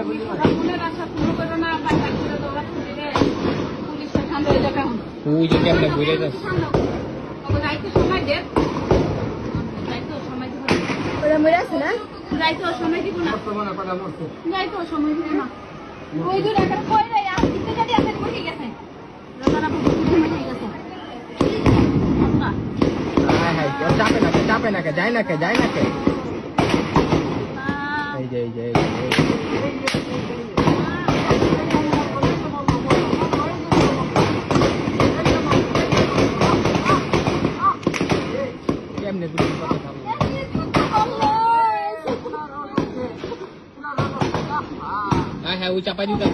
ফুলের আশা পুরো করো না, টাকা করে দৌড়াচ্ছি রে। পুলিশের ঠান্ডা হয়ে যাবে এখন। ওই যে কেমনে ঘুরে যাচ্ছে। যাইতে সময় দেব। যাইতে সময় দিব না। ওরা মরে আছে না? যাইতে সময় দিব না। যাইতে সময় দিব না। ওই দূর একটা কই রে, আর দিতে যদি আসেন বসে গেছে। রাজারা বুঝতে ঠিক আছে। হ্যাঁ হ্যাঁ, চাপে না কে, যায় না কে। এই যে কেমনে দুটো কথা থামলো। হ্যাঁ ওই চাপাই দিতে